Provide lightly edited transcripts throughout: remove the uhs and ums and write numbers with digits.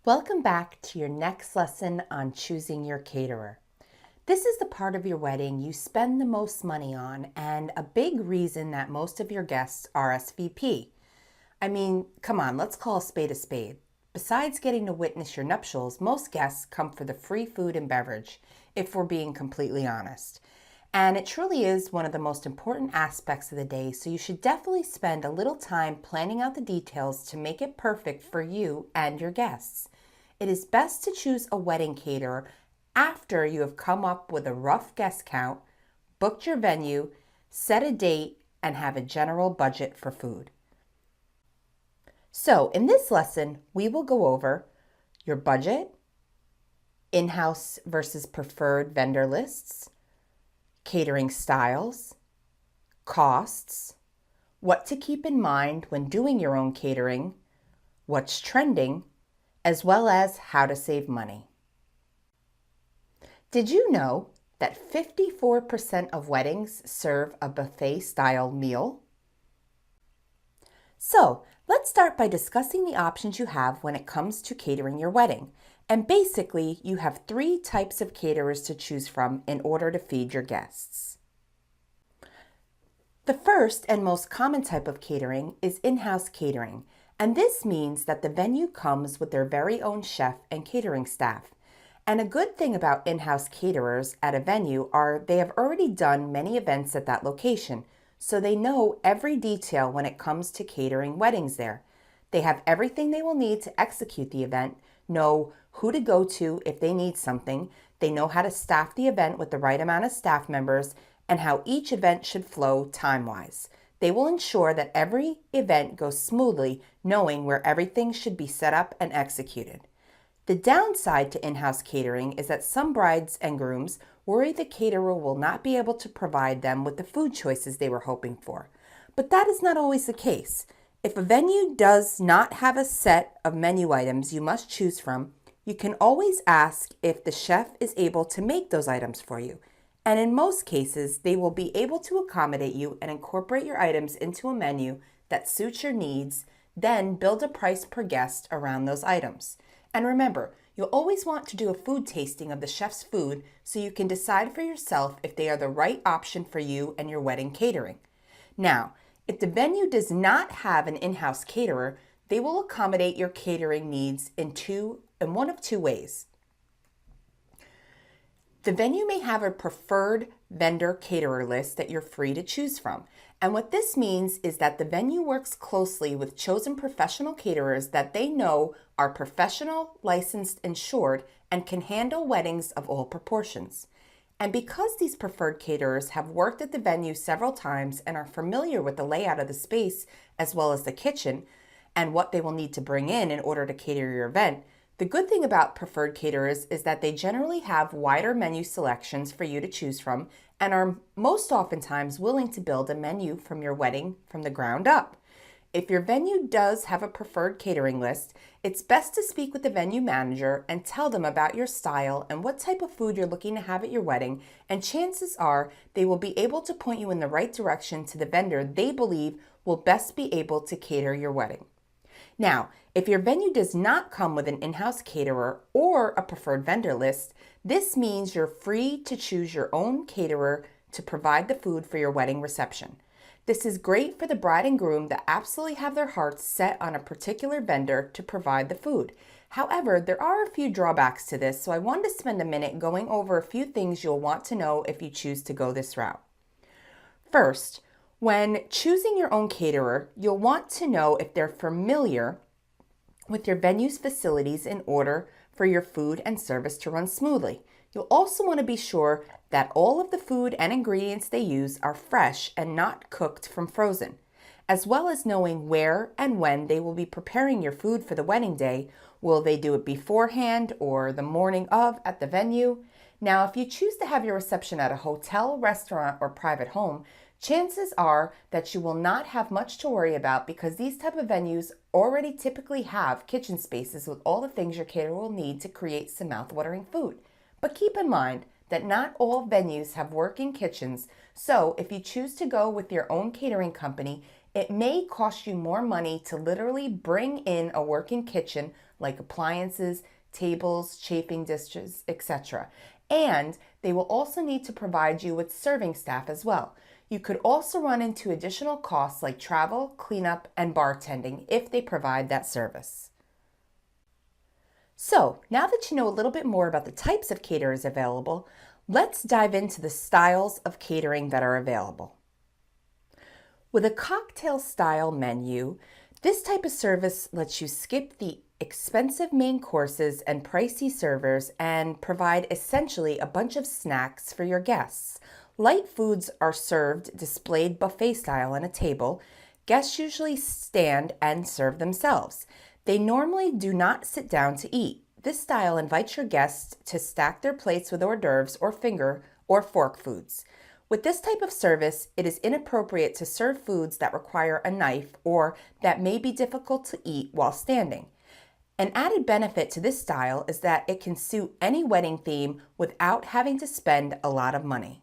Welcome back to your next lesson on choosing your caterer. This is the part of your wedding you spend the most money on and a big reason that most of your guests RSVP. I mean, come on, let's call a spade a spade. Besides getting to witness your nuptials, most guests come for the free food and beverage, if we're being completely honest. And it truly is one of the most important aspects of the day, so you should definitely spend a little time planning out the details to make it perfect for you and your guests. It is best to choose a wedding caterer after you have come up with a rough guest count, booked your venue, set a date, and have a general budget for food. So in this lesson, we will go over your budget, in-house versus preferred vendor lists, catering styles, costs, what to keep in mind when doing your own catering, what's trending, as well as how to save money. Did you know that 54% of weddings serve a buffet-style meal? So, let's start by discussing the options you have when it comes to catering your wedding. And basically, you have 3 types of caterers to choose from in order to feed your guests. The first and most common type of catering is in-house catering, and this means that the venue comes with their very own chef and catering staff. And a good thing about in-house caterers at a venue are they have already done many events at that location, so they know every detail when it comes to catering weddings there. They have everything they will need to execute the event, know who to go to if they need something, they know how to staff the event with the right amount of staff members, and how each event should flow time-wise. They will ensure that every event goes smoothly, knowing where everything should be set up and executed. The downside to in-house catering is that some brides and grooms worry the caterer will not be able to provide them with the food choices they were hoping for. But that is not always the case. If a venue does not have a set of menu items you must choose from, you can always ask if the chef is able to make those items for you. And in most cases, they will be able to accommodate you and incorporate your items into a menu that suits your needs, then build a price per guest around those items. And remember, you'll always want to do a food tasting of the chef's food so you can decide for yourself if they are the right option for you and your wedding catering. Now, if the venue does not have an in-house caterer, they will accommodate your catering needs in one of two ways. The venue may have a preferred vendor caterer list that you're free to choose from. And what this means is that the venue works closely with chosen professional caterers that they know are professional, licensed, insured, and can handle weddings of all proportions. And because these preferred caterers have worked at the venue several times and are familiar with the layout of the space as well as the kitchen and what they will need to bring in order to cater your event, the good thing about preferred caterers is that they generally have wider menu selections for you to choose from and are most oftentimes willing to build a menu from your wedding from the ground up. If your venue does have a preferred catering list, it's best to speak with the venue manager and tell them about your style and what type of food you're looking to have at your wedding, and chances are they will be able to point you in the right direction to the vendor they believe will best be able to cater your wedding. Now, if your venue does not come with an in-house caterer or a preferred vendor list, this means you're free to choose your own caterer to provide the food for your wedding reception. This is great for the bride and groom that absolutely have their hearts set on a particular vendor to provide the food. However, there are a few drawbacks to this, so I wanted to spend a minute going over a few things you'll want to know if you choose to go this route. First, when choosing your own caterer, you'll want to know if they're familiar with your venue's facilities in order for your food and service to run smoothly. You'll also want to be sure that all of the food and ingredients they use are fresh and not cooked from frozen, as well as knowing where and when they will be preparing your food for the wedding day. Will they do it beforehand or the morning of at the venue? Now, if you choose to have your reception at a hotel, restaurant, or private home, chances are that you will not have much to worry about because these type of venues already typically have kitchen spaces with all the things your caterer will need to create some mouth-watering food. But keep in mind that not all venues have working kitchens, so if you choose to go with your own catering company, it may cost you more money to literally bring in a working kitchen like appliances, tables, chafing dishes, etc. And they will also need to provide you with serving staff as well. You could also run into additional costs like travel, cleanup, and bartending if they provide that service. So, now that you know a little bit more about the types of caterers available, let's dive into the styles of catering that are available. With a cocktail style menu, this type of service lets you skip the expensive main courses and pricey servers and provide essentially a bunch of snacks for your guests. Light foods are served displayed buffet style on a table. Guests usually stand and serve themselves. They normally do not sit down to eat. This style invites your guests to stack their plates with hors d'oeuvres or finger or fork foods. With this type of service, it is inappropriate to serve foods that require a knife or that may be difficult to eat while standing. An added benefit to this style is that it can suit any wedding theme without having to spend a lot of money.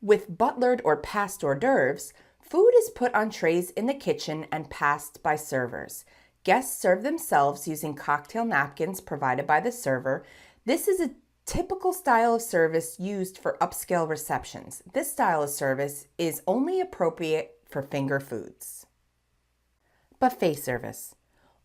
With butlered or passed hors d'oeuvres, food is put on trays in the kitchen and passed by servers. Guests serve themselves using cocktail napkins provided by the server. This is a typical style of service used for upscale receptions. This style of service is only appropriate for finger foods. Buffet service.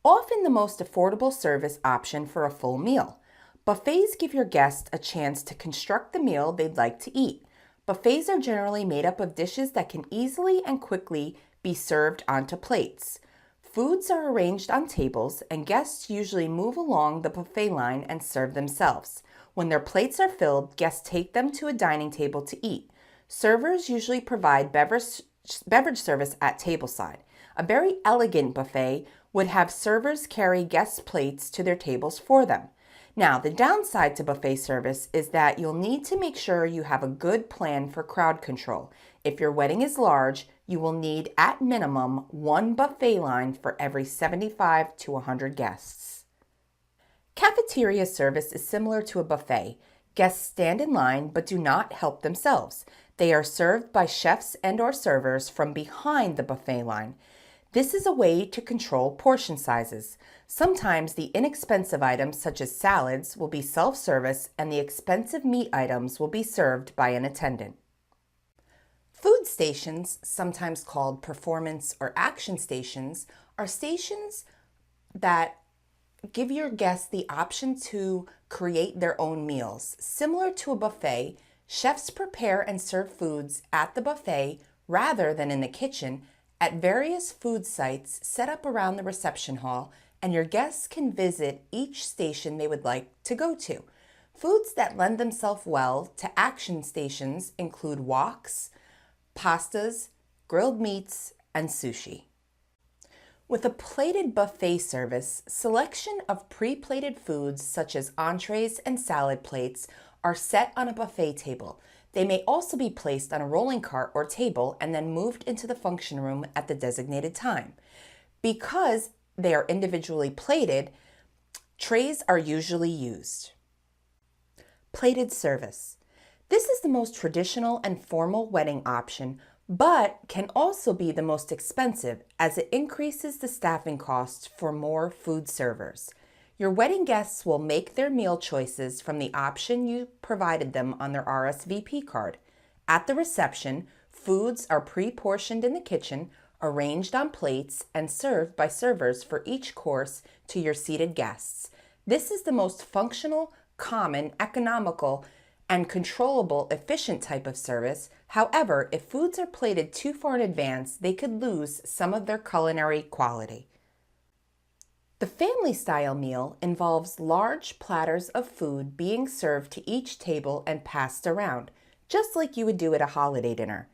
Often the most affordable service option for a full meal. Buffets give your guests a chance to construct the meal they'd like to eat. Buffets are generally made up of dishes that can easily and quickly be served onto plates. Foods are arranged on tables, and guests usually move along the buffet line and serve themselves. When their plates are filled, guests take them to a dining table to eat. Servers usually provide beverage service at tableside. A very elegant buffet would have servers carry guests' plates to their tables for them. Now, the downside to buffet service is that you'll need to make sure you have a good plan for crowd control. If your wedding is large, you will need at minimum one buffet line for every 75 to 100 guests. Cafeteria service is similar to a buffet. Guests stand in line but do not help themselves. They are served by chefs and/or servers from behind the buffet line. This is a way to control portion sizes. Sometimes the inexpensive items such as salads will be self-service and the expensive meat items will be served by an attendant. Food stations, sometimes called performance or action stations, are stations that give your guests the option to create their own meals. Similar to a buffet, chefs prepare and serve foods at the buffet rather than in the kitchen at various food sites set up around the reception hall, and your guests can visit each station they would like to go to. Foods that lend themselves well to action stations include woks, pastas, grilled meats, and sushi. With a plated buffet service, selection of pre-plated foods such as entrees and salad plates are set on a buffet table. They may also be placed on a rolling cart or table and then moved into the function room at the designated time. Because they are individually plated, trays are usually used. Plated service. This is the most traditional and formal wedding option, but can also be the most expensive as it increases the staffing costs for more food servers. Your wedding guests will make their meal choices from the option you provided them on their RSVP card. At the reception, foods are pre-portioned in the kitchen, arranged on plates, and served by servers for each course to your seated guests. This is the most functional, common, economical, and controllable, efficient type of service. However, if foods are plated too far in advance, they could lose some of their culinary quality. The family-style meal involves large platters of food being served to each table and passed around, just like you would do at a holiday dinner.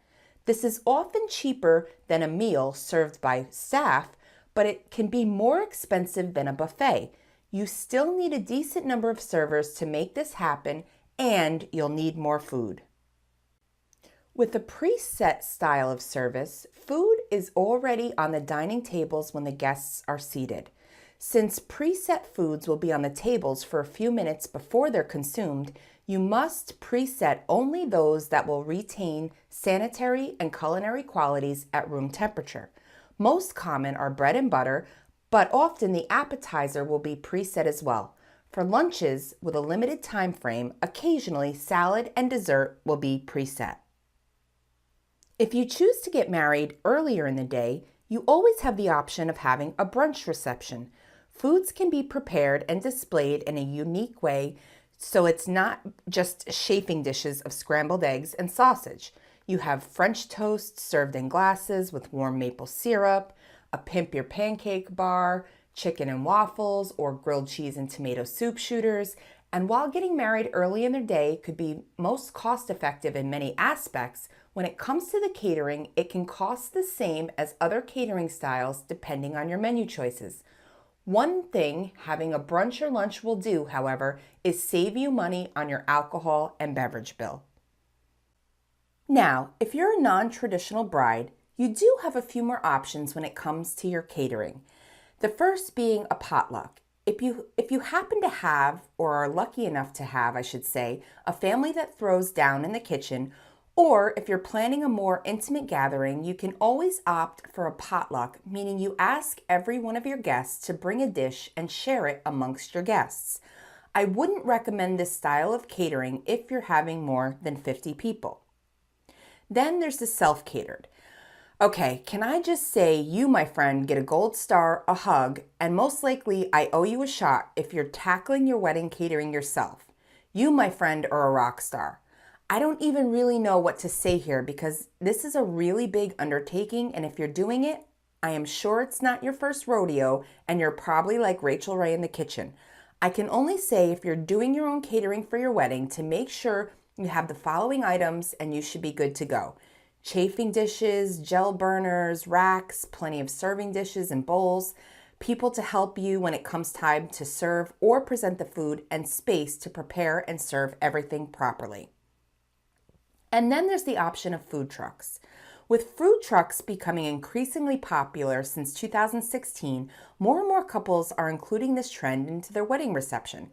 This is often cheaper than a meal served by staff, but it can be more expensive than a buffet. You still need a decent number of servers to make this happen, and you'll need more food. With a preset style of service, food is already on the dining tables when the guests are seated. Since preset foods will be on the tables for a few minutes before they're consumed, you must preset only those that will retain sanitary and culinary qualities at room temperature. Most common are bread and butter, but often the appetizer will be preset as well. For lunches with a limited time frame, occasionally salad and dessert will be preset. If you choose to get married earlier in the day, you always have the option of having a brunch reception. Foods can be prepared and displayed in a unique way, so it's not just chafing dishes of scrambled eggs and sausage. You have French toast served in glasses with warm maple syrup, a pimp your pancake bar, chicken and waffles, or grilled cheese and tomato soup shooters. And while getting married early in the day could be most cost effective in many aspects, when it comes to the catering, it can cost the same as other catering styles depending on your menu choices. One thing having a brunch or lunch will do, however, is save you money on your alcohol and beverage bill. Now, if you're a non-traditional bride, you do have a few more options when it comes to your catering. The first being a potluck. If you happen to have, or are lucky enough to have, I should say, a family that throws down in the kitchen, or if you're planning a more intimate gathering, you can always opt for a potluck, meaning you ask every one of your guests to bring a dish and share it amongst your guests. I wouldn't recommend this style of catering if you're having more than 50 people. Then there's the self-catered. Okay, can I just say you, my friend, get a gold star, a hug, and most likely I owe you a shot if you're tackling your wedding catering yourself. You, my friend, are a rock star. I don't even really know what to say here because this is a really big undertaking, and if you're doing it, I am sure it's not your first rodeo and you're probably like Rachel Ray in the kitchen. I can only say if you're doing your own catering for your wedding to make sure you have the following items and you should be good to go. Chafing dishes, gel burners, racks, plenty of serving dishes and bowls, people to help you when it comes time to serve or present the food, and space to prepare and serve everything properly. And then there's the option of food trucks. With food trucks becoming increasingly popular since 2016, more and more couples are including this trend into their wedding reception.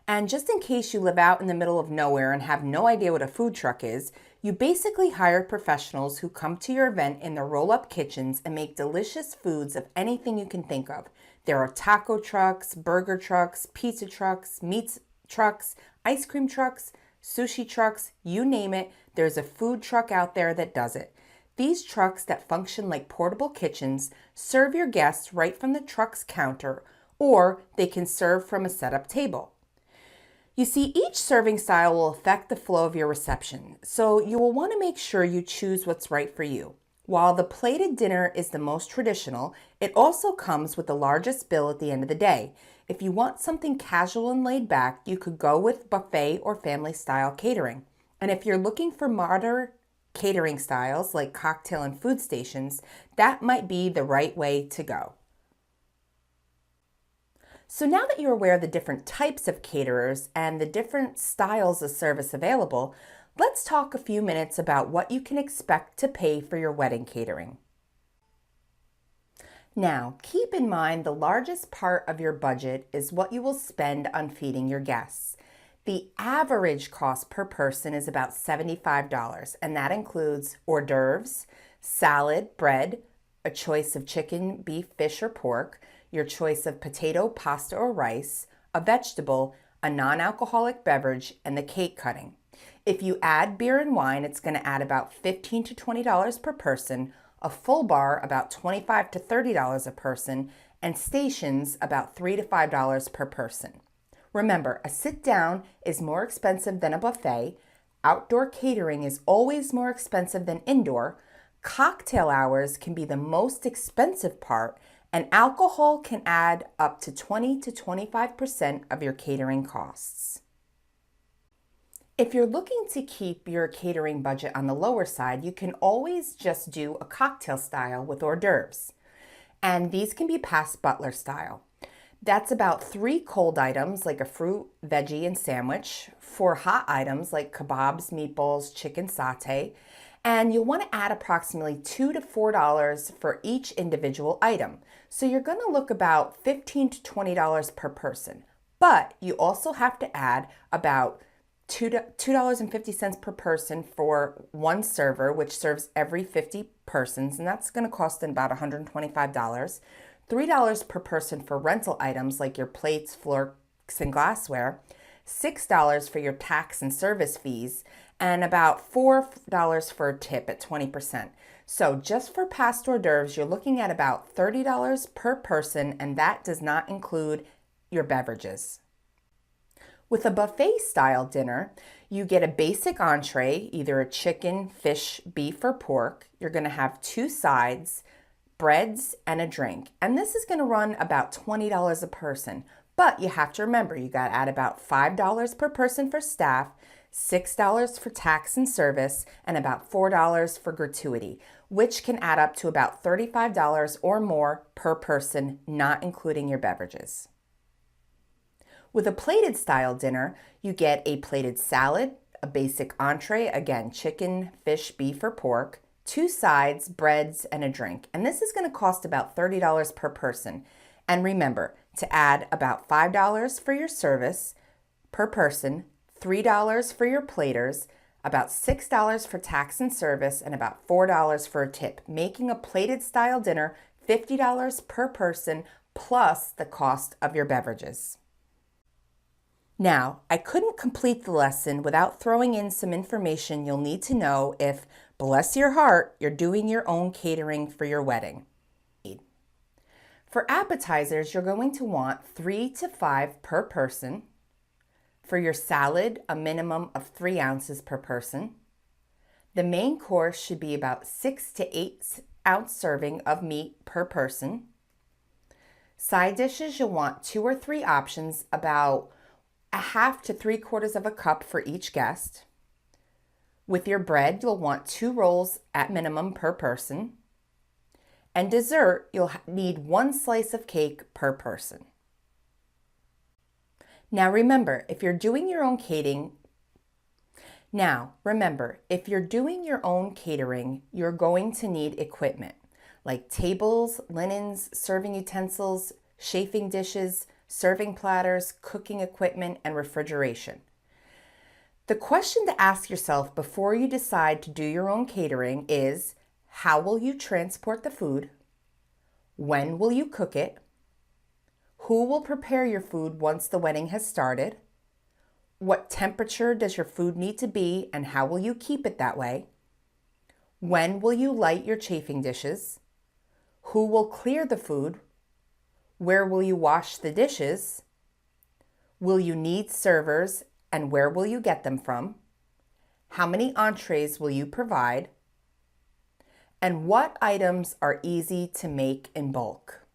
And just in case you live out in the middle of nowhere and have no idea what a food truck is, you basically hire professionals who come to your event in their roll-up kitchens and make delicious foods of anything you can think of. There are taco trucks, burger trucks, pizza trucks, meat trucks, ice cream trucks, sushi trucks, you name it, there's a food truck out there that does it. These trucks that function like portable kitchens serve your guests right from the truck's counter, or they can serve from a set-up table. You see, each serving style will affect the flow of your reception, so you will want to make sure you choose what's right for you. While the plated dinner is the most traditional, it also comes with the largest bill at the end of the day. If you want something casual and laid back, you could go with buffet or family style catering. And if you're looking for modern catering styles like cocktail and food stations, that might be the right way to go. So now that you're aware of the different types of caterers and the different styles of service available, let's talk a few minutes about what you can expect to pay for your wedding catering. Now, keep in mind the largest part of your budget is what you will spend on feeding your guests. The average cost per person is about $75, and that includes hors d'oeuvres, salad, bread, a choice of chicken, beef, fish, or pork, your choice of potato, pasta, or rice, a vegetable, a non-alcoholic beverage, and the cake cutting. If you add beer and wine, it's going to add about $15 to $20 per person, a full bar about $25 to $30 a person, and stations about $3 to $5 per person. Remember, a sit-down is more expensive than a buffet, outdoor catering is always more expensive than indoor, cocktail hours can be the most expensive part, and alcohol can add up to 20 to 25% of your catering costs. If you're looking to keep your catering budget on the lower side, you can always just do a cocktail style with hors d'oeuvres. And these can be past butler style. That's about 3 cold items like a fruit, veggie, and sandwich, 4 hot items like kebabs, meatballs, chicken sauté, and you'll want to add approximately $2 to $4 for each individual item. So you're going to look about $15 to $20 per person. But you also have to add about $2.50 per person for one server, which serves every 50 persons, and that's going to cost them about $125. $3 per person for rental items like your plates, forks, and glassware, $6 for your tax and service fees, and about $4 for a tip at 20%. So just for past hors d'oeuvres, you're looking at about $30 per person, and that does not include your beverages. With a buffet style dinner, you get a basic entree, either a chicken, fish, beef, or pork. You're going to have 2 sides, breads, and a drink. And this is going to run about $20 a person. But you have to remember, you got to add about $5 per person for staff, $6 for tax and service, and about $4 for gratuity, which can add up to about $35 or more per person, not including your beverages. With a plated style dinner, you get a plated salad, a basic entree, again, chicken, fish, beef, or pork, 2 sides, breads, and a drink. And this is going to cost about $30 per person. And remember to add about $5 for your service per person, $3 for your platers, about $6 for tax and service, and about $4 for a tip, making a plated style dinner $50 per person plus the cost of your beverages. Now, I couldn't complete the lesson without throwing in some information you'll need to know if, bless your heart, you're doing your own catering for your wedding. For appetizers, you're going to want 3 to 5 per person. For your salad, a minimum of 3 ounces per person. The main course should be about 6 to 8 ounce serving of meat per person. Side dishes, you'll want 2 or 3 options, about a half to 3/4 of a cup for each guest. With your bread, you'll want 2 rolls at minimum per person. And dessert, you'll need 1 slice of cake per person. Now remember, if you're doing your own catering, you're going to need equipment like tables, linens, serving utensils, chafing dishes, serving platters, cooking equipment, and refrigeration. The question to ask yourself before you decide to do your own catering is, how will you transport the food? When will you cook it? Who will prepare your food once the wedding has started? What temperature does your food need to be, and how will you keep it that way? When will you light your chafing dishes? Who will clear the food? Where will you wash the dishes? Will you need servers, and where will you get them from? How many entrees will you provide? And what items are easy to make in bulk?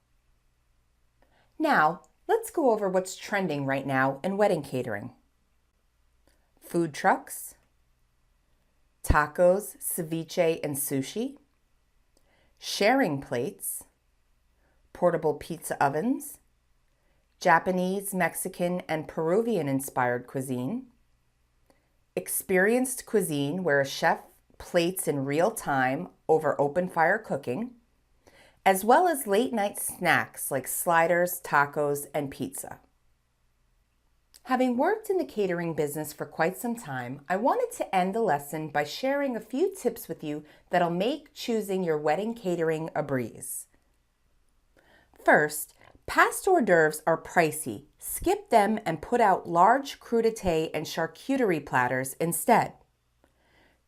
Now, let's go over what's trending right now in wedding catering. Food trucks, tacos, ceviche, and sushi, sharing plates, portable pizza ovens, Japanese, Mexican, and Peruvian-inspired cuisine, experienced cuisine where a chef plates in real time over open fire cooking, as well as late-night snacks like sliders, tacos, and pizza. Having worked in the catering business for quite some time, I wanted to end the lesson by sharing a few tips with you that'll make choosing your wedding catering a breeze. First, past hors d'oeuvres are pricey. Skip them and put out large crudité and charcuterie platters instead.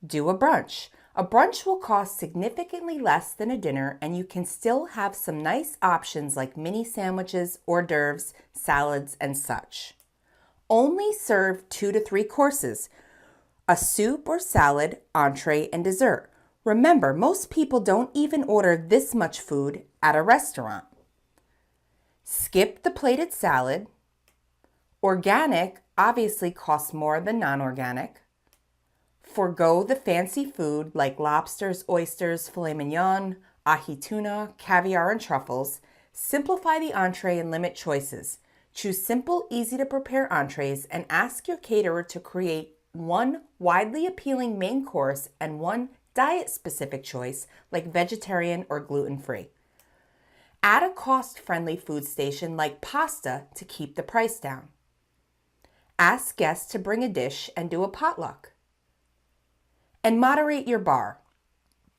Do a brunch. A brunch will cost significantly less than a dinner, and you can still have some nice options like mini sandwiches, hors d'oeuvres, salads, and such. Only serve 2 to 3 courses, a soup or salad, entree, and dessert. Remember, most people don't even order this much food at a restaurant. Skip the plated salad. Organic obviously costs more than non-organic. Forgo the fancy food like lobsters, oysters, filet mignon, ahi tuna, caviar, and truffles. Simplify the entree and limit choices. Choose simple, easy-to-prepare entrees and ask your caterer to create 1 widely appealing main course and 1 diet-specific choice like vegetarian or gluten-free. Add a cost-friendly food station like pasta to keep the price down. Ask guests to bring a dish and do a potluck. And moderate your bar.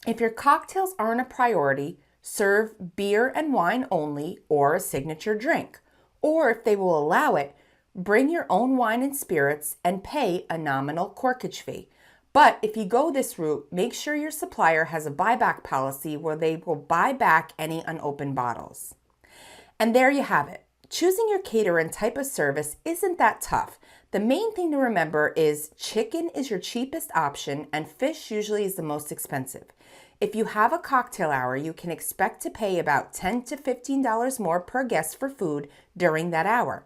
If your cocktails aren't a priority, serve beer and wine only or a signature drink. Or if they will allow it, bring your own wine and spirits and pay a nominal corkage fee. But if you go this route, make sure your supplier has a buyback policy where they will buy back any unopened bottles. And there you have it. Choosing your caterer and type of service isn't that tough. The main thing to remember is chicken is your cheapest option and fish usually is the most expensive. If you have a cocktail hour, you can expect to pay about $10 to $15 more per guest for food during that hour.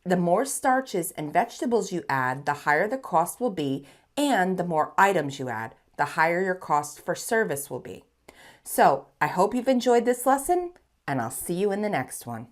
The more starches and vegetables you add, the higher the cost will be, and the more items you add, the higher your cost for service will be. So I hope you've enjoyed this lesson, and I'll see you in the next one.